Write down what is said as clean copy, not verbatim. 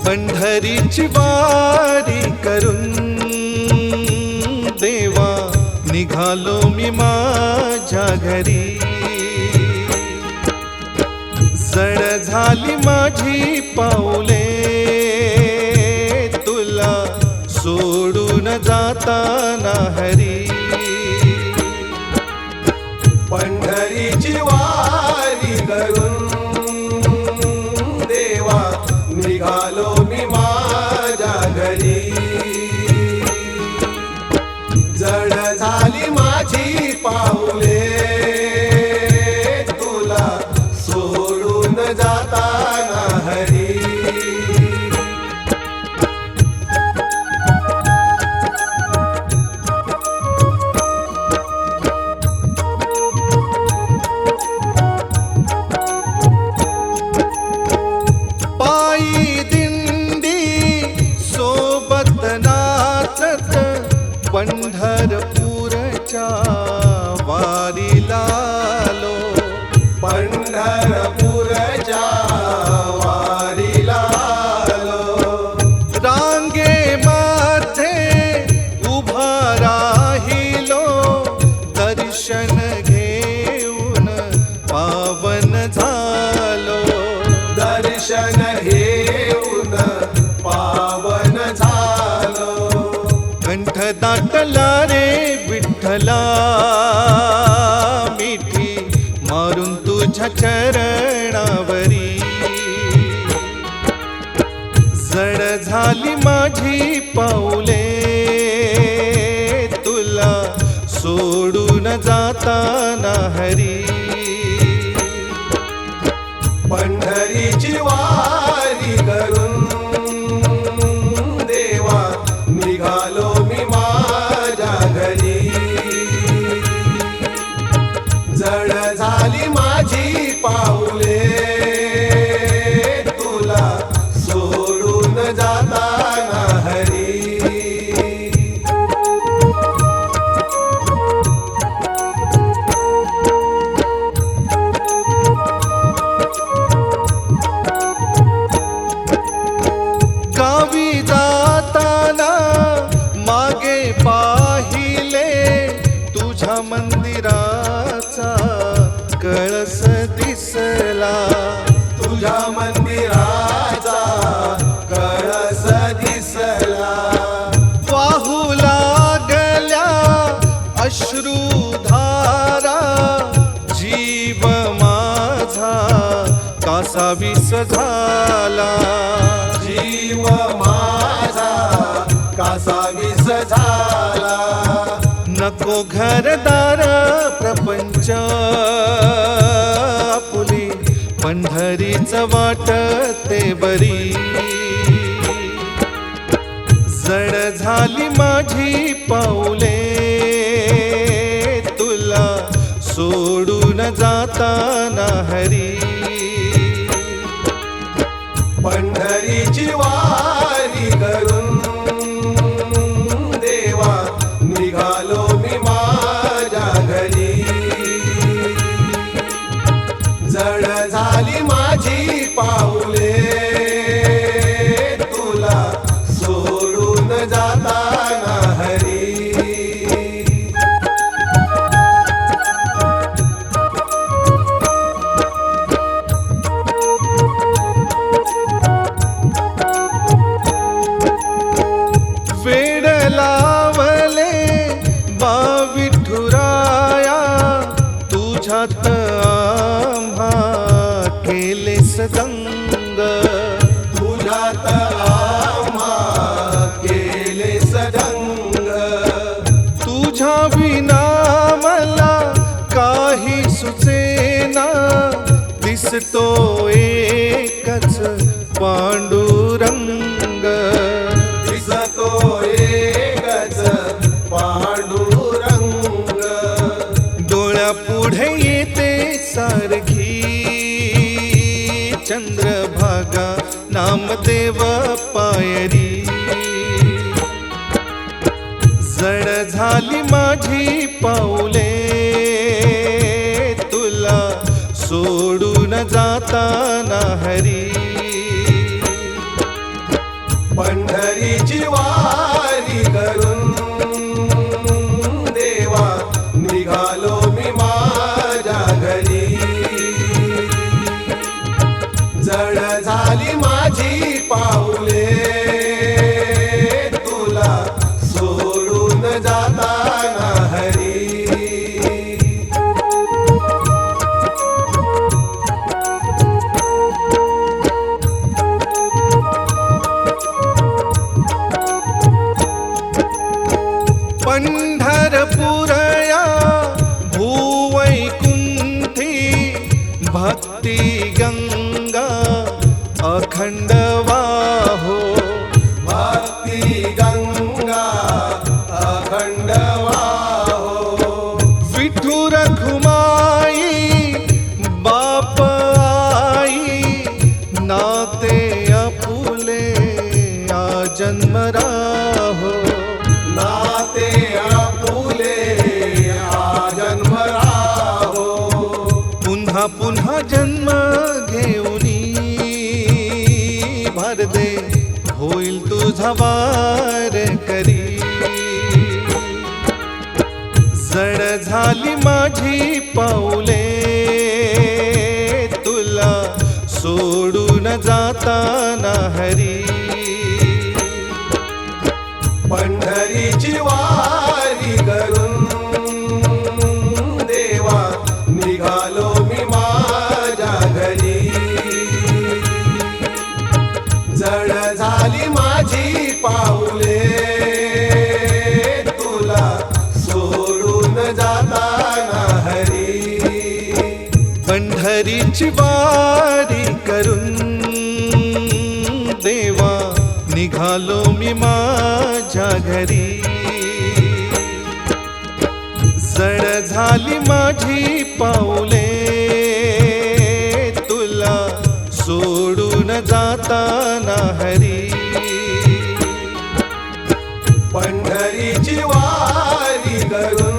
पंढरीची वारी करून देवा निघालो मी माझ्या घरी। जड झाली माझी पाऊले तुला सोडून जाताना हरी। पंढरीची वारी करून देवा निघालो मी माझ्या घरी। जड झाली माझी पाऊले तुला सोडून जाताना हरी। पंढरपूरच्या वारीला आलो, पंढरपूरच्या वारीला आलो। रांगेमध्ये उभा राहिलो, दर्शन घेऊन पावन झालो। दर्शन घेऊन पावन झालो। कंठ दाटला रे विठ्ठला, मिठी मारून तुझ्या चरणावरी। जड झाली माझी पाऊले तुला सोडून जाताना हरी। पंढरीची वारी करून देवा निघालो मी माझ्या घरी। जड झाली माझी पाऊले तुला सोडून जाताना हरी। गावी जाताना मागे पाहिले तुझ्या मंदिराचा कळस दिसला। तुझ्या मंदिराचा कळस दिसला। वाहू लागल्या अश्रुधारा, जीव माझा कासावीस झाला। जीव माझा कासावीस झाला। नको घरदार प्रपंच आपुली, पंढरीच वाटते बरी। जड झाली माझी पाऊले तुला सोडून जाताना हरी। पंढरीची वारी करून देवा निघालो मी माझ्या घरी। जड झाली माझी पाऊले तुला सोडून जाताना हरी। वेड लावले बा विठुराया, तुझ्यात आम्हा केलेस दंग। तुझ्यात आम्हा केलेस दंग। तुझ्या विना मला काही सुचेना, दिसतो एकच पांडुरंग। दिसतो एकच पांडुरंग। डोळ्यापुढे येते सारखी चंद्रभागा, नामदेव पायरी। झाली माझी पाऊले तुला सोडून जाताना हरी. पंढरीची वारी करून देवा निघालो मी माझ्या घरी. जड झाली माझी पाऊले तुला सोडून जाताना हरी. पंढरपुरया भूवैकुंठी भक्ती गंगा अखंड वाहो. भक्ती गंगा अखंड वाहो. विठू रखुमाई बाप आई नाते आपुले आ जन्म राहो. नाते आपुले आ जन्म राहो. पुन्हा पुन्हा जन्म घेऊनी भर दे होईल तुझा वार करी. जड झाली माझी पाऊले तुला सोडून जाताना हरी. पंढरीची वारी करून देवा निघालो मी माझ्या घरी. जड झाली माझी पाऊले तुला सोडून जाताना हरी. पंढरीची वारी करून देवा निघालो मी माझ्या घरी. जड झाली माझी पाऊले तुला सोडून जाताना हरी. पंढरीची वारी करून